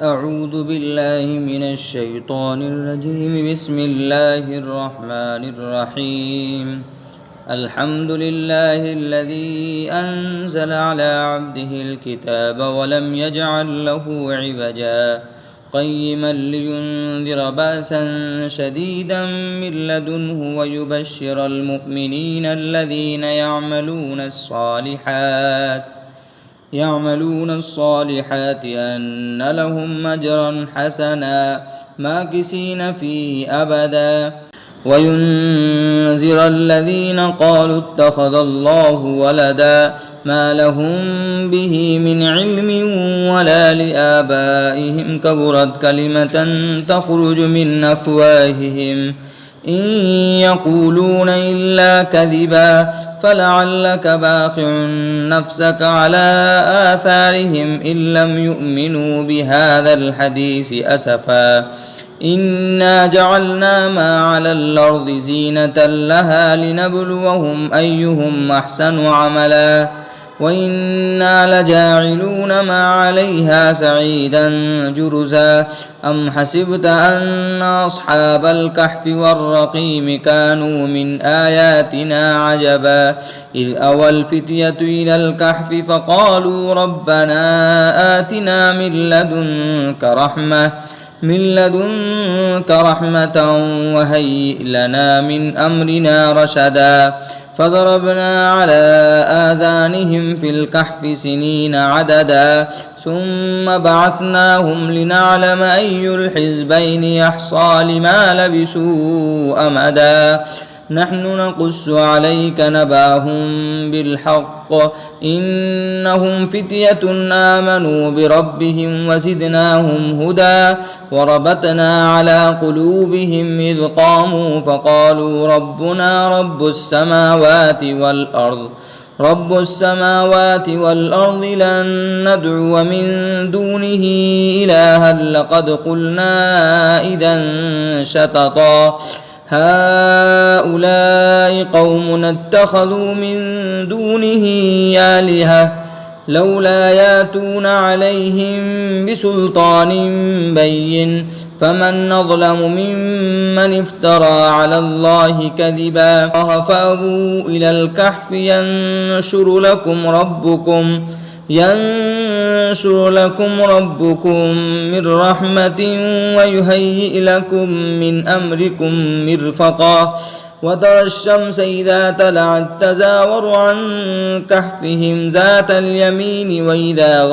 أعوذ بالله من الشيطان الرجيم. بسم الله الرحمن الرحيم. الحمد لله الذي أنزل على عبده الكتاب ولم يجعل له عوجا قيما لينذر بأسا شديدا من لدنه ويبشر المؤمنين الذين يعملون الصالحات أن لهم أجرا حسنا ماكثين فيه أبدا وينذر الذين قالوا اتخذ الله ولدا ما لهم به من علم ولا لآبائهم كبرت كلمة تخرج من أفواههم إن يقولون إلا كذبا فلعلك باخع نفسك على آثارهم إن لم يؤمنوا بهذا الحديث أسفا إنا جعلنا ما على الأرض زينة لها لنبلوهم أيهم أحسن عملا وإنا لجاعلون ما عليها سعيدا جرزا أم حسبت أن أصحاب الكهف والرقيم كانوا من آياتنا عجبا إذ أوى الفتية إلى الكهف فقالوا ربنا آتنا من لدنك رحمة وهيئ لنا من أمرنا رشدا فضربنا على آذانهم في الكهف سنين عددا ثم بعثناهم لنعلم أي الحزبين يحصى لما لبثوا أمدا نحن نقص عليك نبأهم بالحق إنهم فتية آمنوا بربهم وزدناهم هدى وربطنا على قلوبهم إذ قاموا فقالوا ربنا رب السماوات والأرض لن ندعو من دونه إلها لقد قلنا إذا شططا هؤلاء قوم اتخذوا من دونه آلهة لولا ياتون عليهم بسلطان بين فمن أظلم ممن افترى على الله كذبا فأووا إلى الكهف ينشر لكم ربكم من رحمة ويهيئ لكم من أمركم مرفقا وترى الشمس إذا طلعت تزاور عن كهفهم ذات اليمين وإذا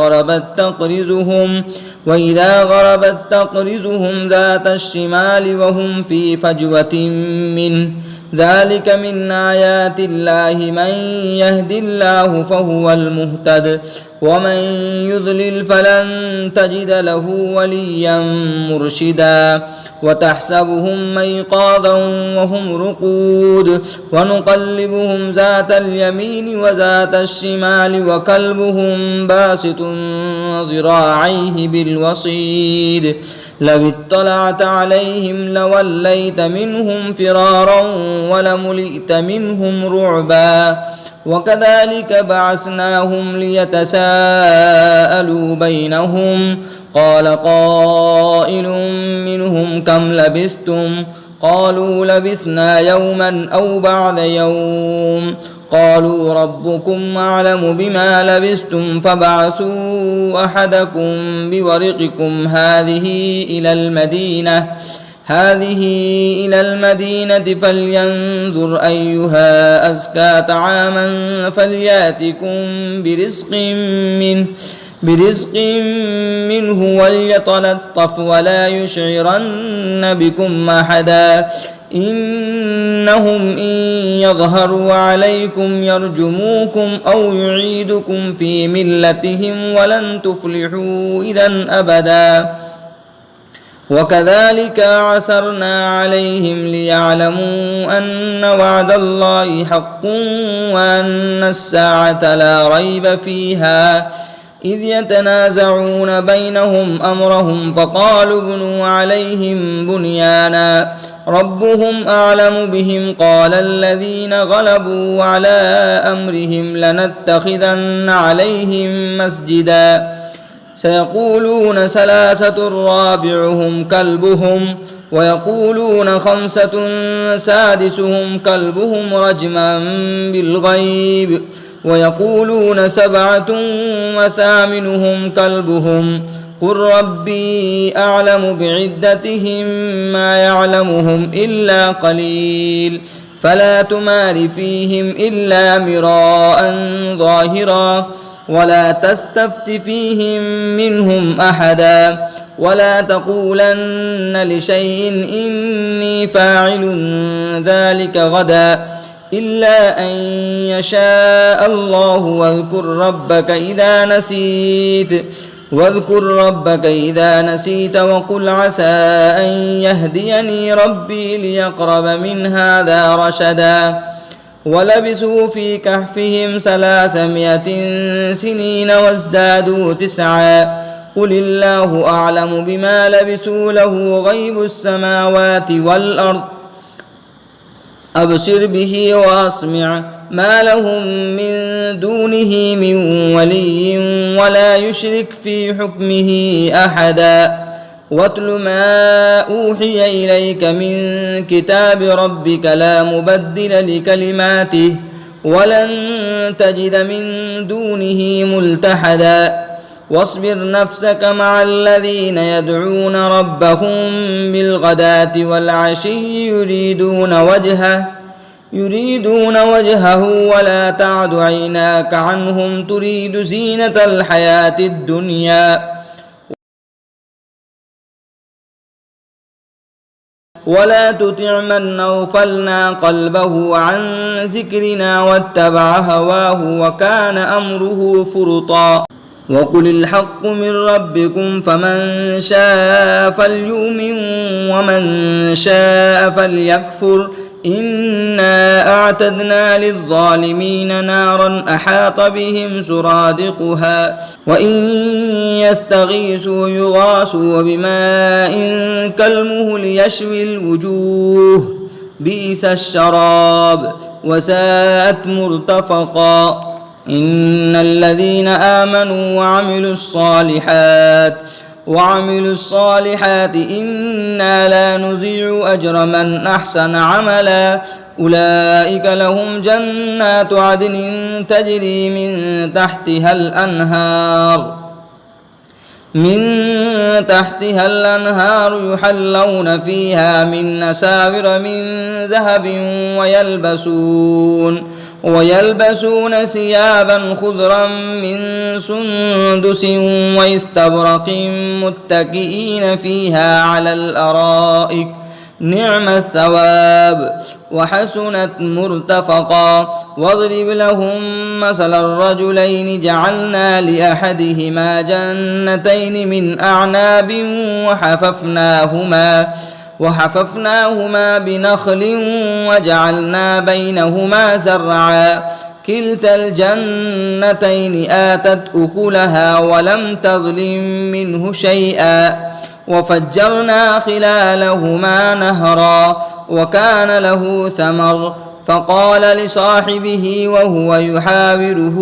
غربت تقرضهم ذات الشمال وهم في فجوة منه ذلك من آيات الله من يهد الله فهو المهتد ومن يضلل فلن تجد له وليا مرشدا وتحسبهم أيقاظا وهم رقود ونقلبهم ذات اليمين وذات الشمال وكلبهم باسط ذراعيه بالوصيد لو اطلعت عليهم لوليت منهم فرارا ولملئت منهم رعبا وكذلك بعثناهم ليتساءلوا بينهم قال قائل منهم كم لبثتم قالوا لبثنا يوما أو بعض يوم قالوا ربكم أعلم بما لبثتم فابعثوا أحدكم بورقكم هذه إلى المدينة فلينظر أيها أزكى طعاما فليأتكم برزق منه وليتلطف ولا يشعرن بكم أحدا إنهم إن يظهروا عليكم يرجموكم أو يعيدكم في ملتهم ولن تفلحوا إذا أبدا وكذلك عثرنا عليهم ليعلموا أن وعد الله حق وأن الساعة لا ريب فيها إذ يتنازعون بينهم أمرهم فقالوا ابنوا عليهم بنيانا ربهم أعلم بهم قال الذين غلبوا على أمرهم لنتخذن عليهم مسجدا سيقولون ثلاثة رابعهم كلبهم ويقولون خمسة سادسهم كلبهم رجما بالغيب ويقولون سبعة وثامنهم كلبهم قل ربي أعلم بعدتهم ما يعلمهم إلا قليل فلا تمار فيهم إلا مراء ظاهرا ولا تستفت فيهم منهم أحدا ولا تقولن لشيء إني فاعل ذلك غدا إلا أن يشاء الله واذكر ربك إذا نسيت وقل عسى أن يهديني ربي ليقرب من هذا رشدا ولبثوا في كهفهم 300 سنين وازدادوا 9 قل الله أعلم بما لبثوا له غيب السماوات والأرض أبصر به وأسمع ما لهم من دونه من ولي ولا يشرك في حكمه أحدا واتل ما أوحي إليك من كتاب ربك لا مبدل لكلماته ولن تجد من دونه ملتحدا واصبر نفسك مع الذين يدعون ربهم بالغداة والعشي يريدون وجهه ولا تعد عيناك عنهم تريد زينة الحياة الدنيا ولا تطع من أغفلنا قلبه عن ذكرنا واتبع هواه وكان أمره فرطا وقل الحق من ربكم فمن شاء فليؤمن ومن شاء فليكفر إنا أعتدنا للظالمين نارا أحاط بهم سرادقها وإن يستغيثوا يغاثوا بماء كالمهل يشوي الوجوه بئس الشراب وساءت مرتفقا إن الذين آمنوا وعملوا الصالحات إنا لا نضيع أجر من أحسن عملا أولئك لهم جنات عدن تجري من تحتها الأنهار يحلون فيها من أساور من ذهب ويلبسون ثيابا خضرا من سندس واستبرق متكئين فيها على الأرائك نعم الثواب وحسنت مرتفقا واضرب لهم مثل الرجلين جعلنا لأحدهما جنتين من أعناب وحففناهما بنخل وجعلنا بينهما زرعا كلتا الجنتين آتت أكلها ولم تظلم منه شيئا وفجرنا خلالهما نهرا وكان له ثمر فقال لصاحبه وهو يحاوره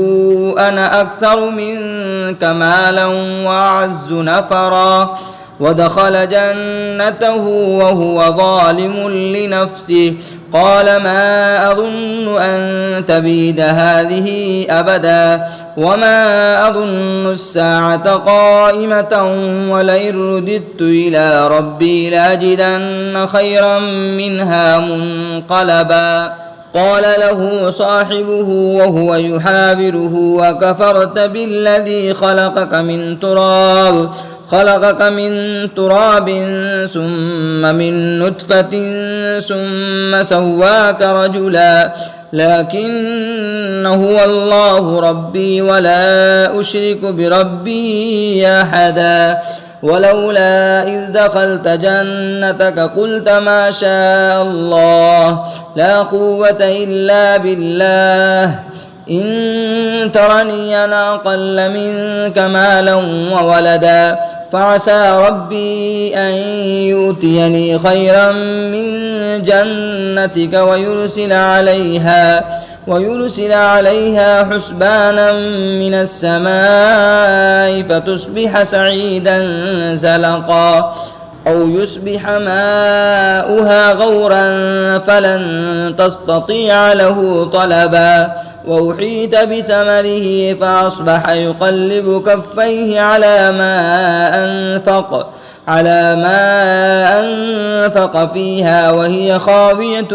أنا أكثر منك مالا وأعز نفرا ودخل جنته وهو ظالم لنفسه قال ما أظن أن تبيد هذه أبدا وما أظن الساعة قائمة ولئن رددت إلى ربي لأجدن خيرا منها منقلبا قال له صاحبه وهو يحاوره وكفرت بالذي خلقك من تراب ثم من نطفة ثم سواك رجلا لكن هو الله ربي ولا أشرك بربي أحدا ولولا إذ دخلت جنتك قلت ما شاء الله لا قوة إلا بالله إن ترني أنا أقل منك مالا وولدا فعسى ربي أن يؤتيني خيرا من جنتك ويرسل عليها حسبانا من السماء فتصبح سعيدا زلقا أو يصبح ماؤها غورا فلن تستطيع له طلبا وأحيط بثمره فأصبح يقلب كفيه على ما أنفق فيها وهي خاوية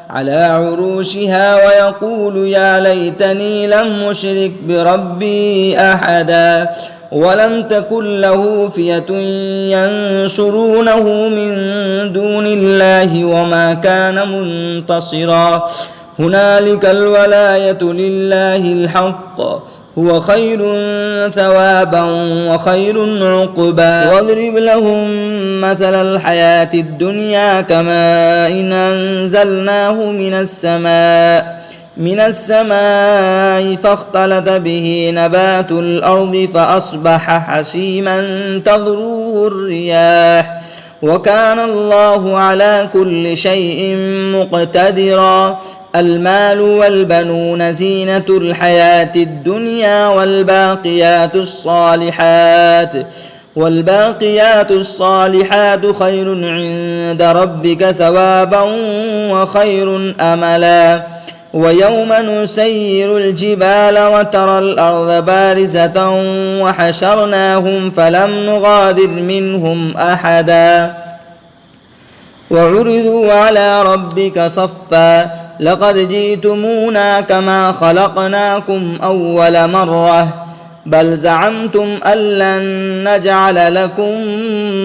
على عروشها ويقول يا ليتني لم أشرك بربي أحدا ولم تكن له فئة ينصرونه من دون الله وما كان منتصرا هنالك الولاية لله الحق هو خير ثوابا وخير عقبا واضرب لهم مثل الحياة الدنيا كماء إن أنزلناه من السماء فاختلط به نبات الأرض فأصبح حسيما تذروه الرياح وكان الله على كل شيء مقتدرا المال والبنون زينة الحياة الدنيا والباقيات الصالحات خير عند ربك ثوابا وخير أملا ويوم نسير الجبال وترى الأرض بارزة وحشرناهم فلم نغادر منهم أحدا وعرضوا على ربك صفا لقد جئتمونا كما خلقناكم أول مرة بل زعمتم أن لن نجعل لكم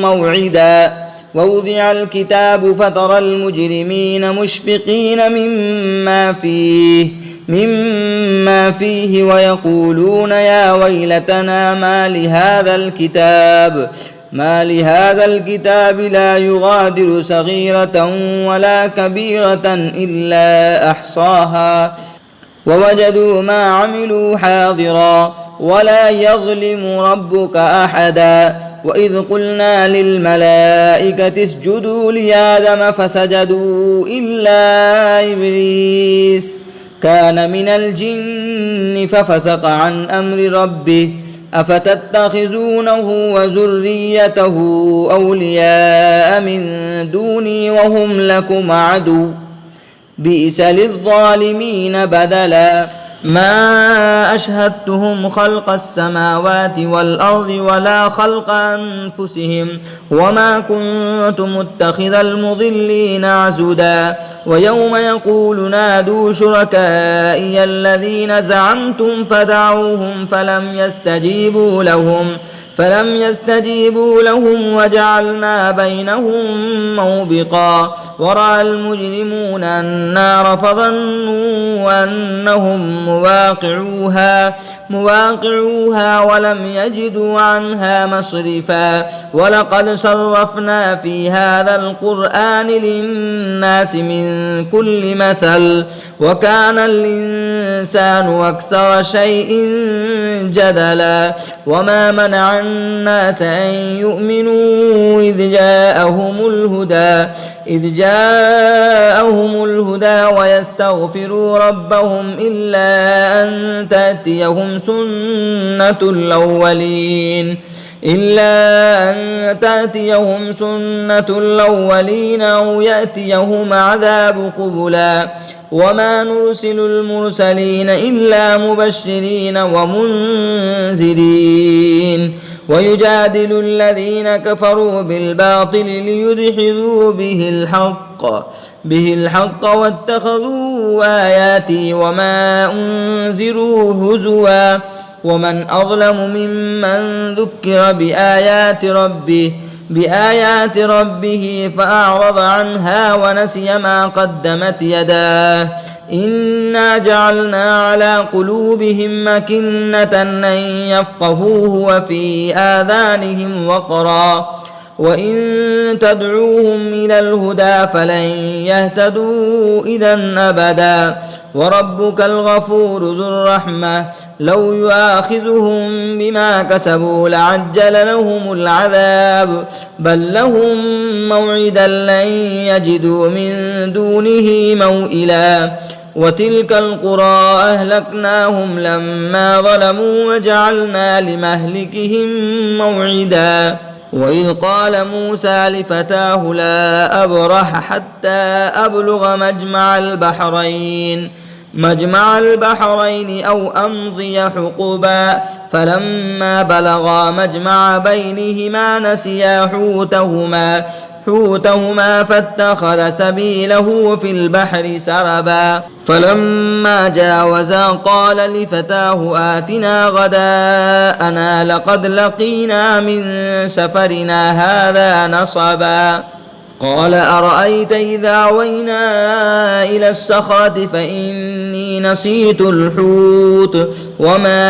موعدا ووضع الكتاب فترى المجرمين مشفقين مما فيه ويقولون يا ويلتنا ما لهذا الكتاب لا يغادر صغيرة ولا كبيرة إلا أحصاها ووجدوا ما عملوا حاضرا ولا يظلم ربك أحدا وإذ قلنا للملائكة اسجدوا لآدم فسجدوا إلا إبليس كان من الجن ففسق عن أمر ربه أفتتخذونه وذريته أولياء من دوني وهم لكم عدو بئس للظالمين بدلا ما أشهدتهم خلق السماوات والأرض ولا خلق أنفسهم وما كنت متخذ المضلين عزدا ويوم يقول نادوا شركائي الذين زعمتم فدعوهم فلم يستجيبوا لهم وجعلنا بينهم موبقا ورأى المجرمون النار فظنوا أنهم مواقعوها ولم يجدوا عنها مصرفا ولقد صرفنا في هذا القرآن للناس من كل مثل وكان الإنسان أكثر شيء جدلا وما منع الناس أن يؤمنوا إذ جاءهم الهدى ويستغفروا ربهم إلا أن تأتيهم سنة الأولين أو يأتيهم عذاب قبلا وما نرسل المرسلين إلا مبشرين ومنذرين ويجادل الذين كفروا بالباطل ليدحضوا به الحق واتخذوا آياتي وما أنذروا هزوا ومن أظلم ممن ذكر بآيات ربه فأعرض عنها ونسي ما قدمت يداه إنا جعلنا على قلوبهم أكنة أن يفقهوه وفي آذانهم وقرا وإن تدعوهم إلى الهدى فلن يهتدوا إذا أبدا وربك الغفور ذو الرحمة لو يؤاخذهم بما كسبوا لعجل لهم العذاب بل لهم موعدا لن يجدوا من دونه موئلا وتلك القرى أهلكناهم لما ظلموا وجعلنا لمهلكهم موعدا وإذ قال موسى لفتاه لا أبرح حتى أبلغ مجمع البحرين أو أمضي حقبا فلما بلغا مجمع بينهما نسيا حوتهما فاتخذ سبيله في البحر سربا فلما جاوزا قال لفتاه آتنا غداءنا لقد لقينا من سفرنا هذا نصبا قال أرأيت إذا أوينا إلى الصخرة فإني نسيت الحوت وما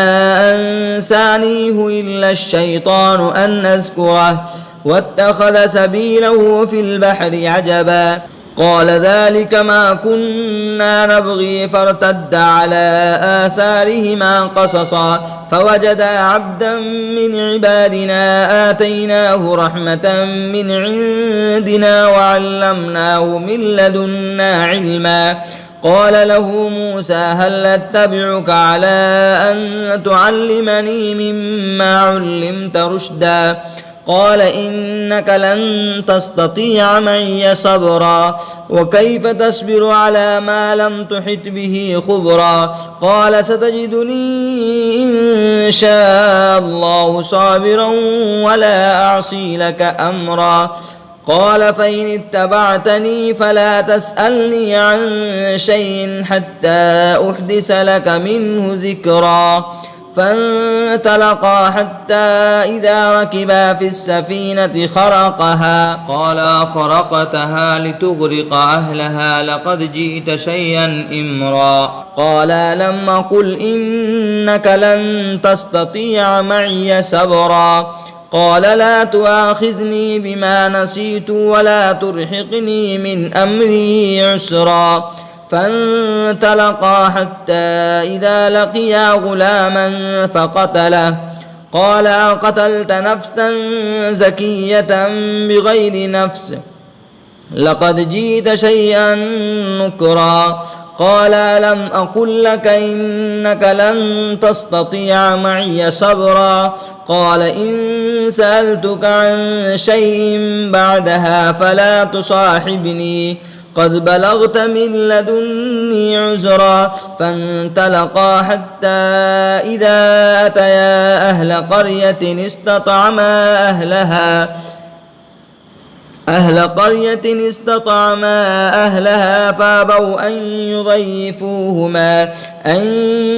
أنسانيه إلا الشيطان أن أذكره واتخذ سبيله في البحر عجبا قال ذلك ما كنا نبغي فارتد على آثارهما قصصا فوجدا عبدا من عبادنا آتيناه رحمة من عندنا وعلمناه من لدنا علما قال له موسى هل أتبعك على أن تعلمني مما علمت رشدا قال إنك لن تستطيع معي صبرا وكيف تصبر على ما لم تحط به خبرا قال ستجدني إن شاء الله صابرا ولا أعصي لك أمرا قال فإن اتبعتني فلا تسألني عن شيء حتى أحدث لك منه ذكرا فانطلقا حتى إذا ركبا في السفينة خرقها قال خرقتها لتغرق أهلها لقد جئت شيئا إمرا قال لم أقل إنك لن تستطيع معي صبرا قال لا تؤاخذني بما نسيت ولا ترهقني من أمري عسرا فانطلقا حتى إذا لقيا غلاما فقتله قال أقتلت نفسا زكية بغير نفس لقد جئت شيئا نكرا قال لم أقل لك إنك لن تستطيع معي صبرا قال إن سألتك عن شيء بعدها فلا تصاحبني قد بلغت من لدني عذرا فانطلقا حتى إذا أتيا أهل قرية استطعما أهلها فأبوا أن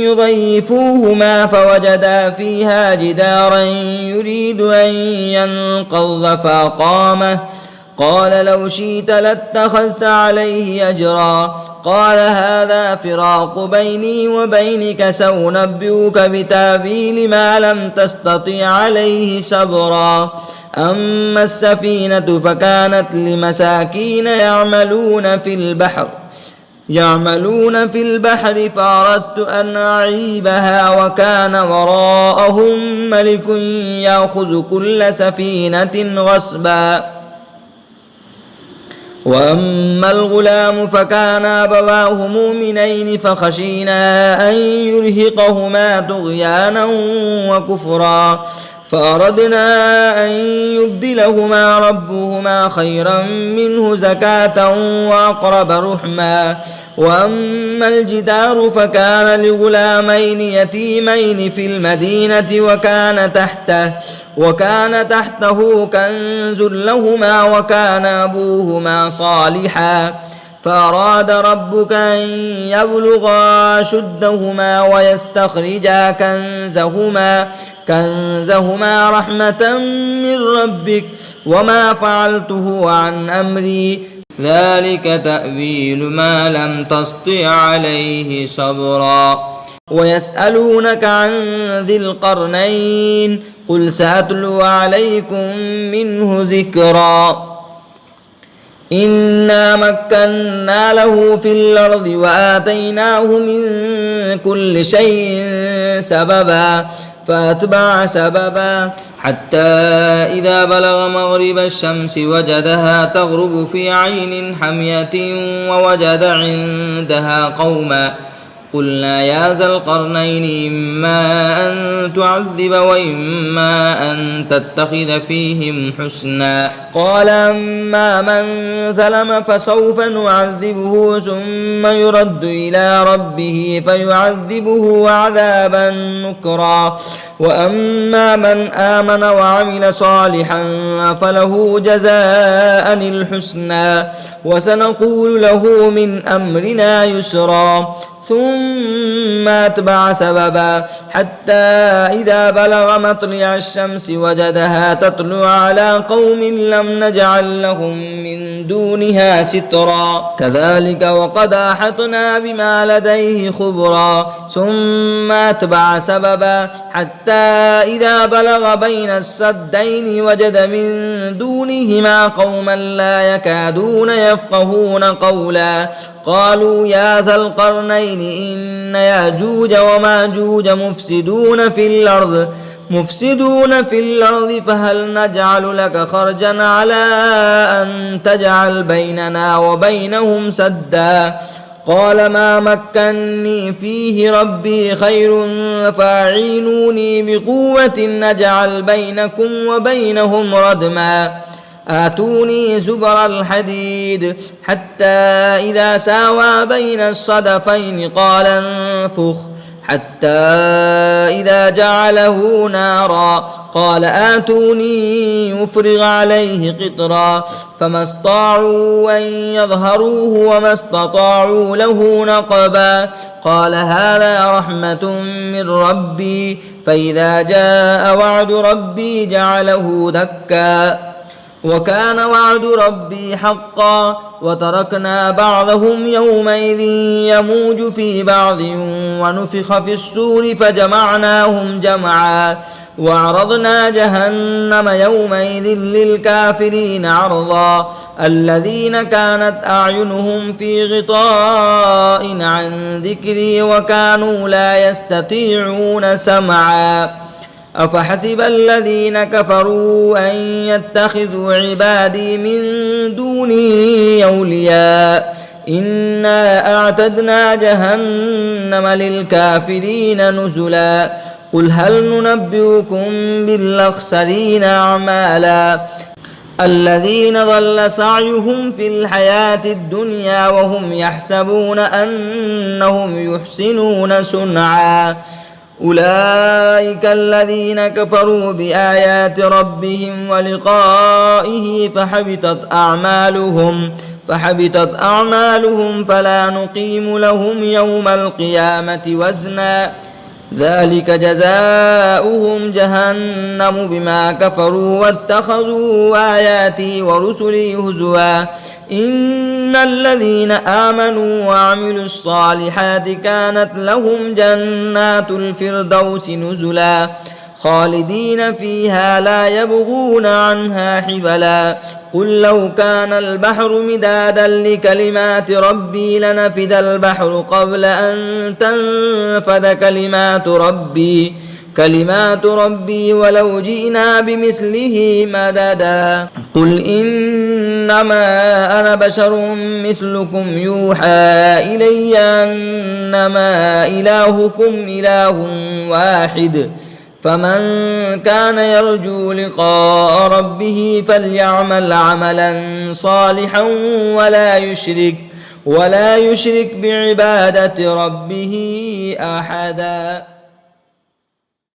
يضيفوهما فوجدا فيها جدارا يريد أن ينقض فأقامه قال لو شئت لاتخذت عليه أجرا قال هذا فراق بيني وبينك سأنبئك بتأويل ما لم تستطع عليه صبرا أما السفينة فكانت لمساكين يعملون في البحر فأردت أن أعيبها وكان وراءهم ملك يأخذ كل سفينة غصبا وأما الغلام فكان أبواه مؤمنين فخشينا أن يرهقهما طغيانا وكفرا فأردنا أن يبدلهما ربهما خيرا منه زكاة وأقرب رحما وأما الجدار فكان لغلامين يتيمين في المدينة وكان تحته كنز لهما وكان أبوهما صالحا فأراد ربك أن يبلغا أشدهما ويستخرجا كنزهما رحمة من ربك وما فعلته عن أمري ذلك تأويل ما لم تسطع عليه صبرا ويسألونك عن ذي القرنين قل سأتلو عليكم منه ذكرا إنا مكنا له في الأرض وآتيناه من كل شيء سببا فأتبع سببا حتى إذا بلغ مغرب الشمس وجدها تغرب في عين حمية ووجد عندها قوما قلنا يا ذا القرنين إما أن تعذب وإما أن تتخذ فيهم حسنا قال أما من ظلم فسوف نعذبه ثم يرد إلى ربه فيعذبه عذابا نكرا وأما من آمن وعمل صالحا فله جزاء الحسنى وسنقول له من أمرنا يسرا ثم أتبع سببا حتى إذا بلغ مطلع الشمس وجدها تطلع على قوم لم نجعل لهم من دونها سترا كذلك وقد أحطنا بما لديه خبرا ثم أتبع سببا حتى إذا بلغ بين السدين وجد من دونهما قوما لا يكادون يفقهون قولا قالوا يا ذا القرنين إن يأجوج وماجوج مفسدون في الأرض فهل نجعل لك خرجا على أن تجعل بيننا وبينهم سدا قال ما مكني فيه ربي خير فاعينوني بقوة نجعل بينكم وبينهم ردما آتوني زبر الحديد حتى إذا ساوى بين الصدفين قال انفخ حتى إذا جعله نارا قال آتوني يفرغ عليه قطرا فما استطاعوا أن يظهروه وما استطاعوا له نقبا قال هذا رحمة من ربي فإذا جاء وعد ربي جعله دكا وكان وعد ربي حقا وتركنا بعضهم يومئذ يموج في بعض ونفخ في الصور فجمعناهم جمعا وعرضنا جهنم يومئذ للكافرين عرضا الذين كانت أعينهم في غطاء عن ذكري وكانوا لا يستطيعون سمعا أفحسب الذين كفروا أن يتخذوا عبادي من دوني أولياء إنا أعتدنا جهنم للكافرين نزلا قل هل ننبئكم بالأخسرين أعمالا الذين ضل سعيهم في الحياة الدنيا وهم يحسبون أنهم يحسنون صنعا أولئك الذين كفروا بآيات ربهم ولقائه فحبطت أعمالهم فلا نقيم لهم يوم القيامة وزنا ذلك جزاؤهم جهنم بما كفروا واتخذوا آياتي ورسلي هزوا إن الذين آمنوا وعملوا الصالحات كانت لهم جنات الفردوس نزلا خالدين فيها لا يبغون عنها حولا قل لو كان البحر مدادا لكلمات ربي لنفد البحر قبل أن تنفد كلمات ربي ولو جئنا بمثله مددا قل إنما أنا بشر مثلكم يوحى إلي أنما إلهكم إله واحد فمن كان يرجو لقاء ربه فليعمل عملا صالحا ولا يشرك بعبادة ربه أحدا.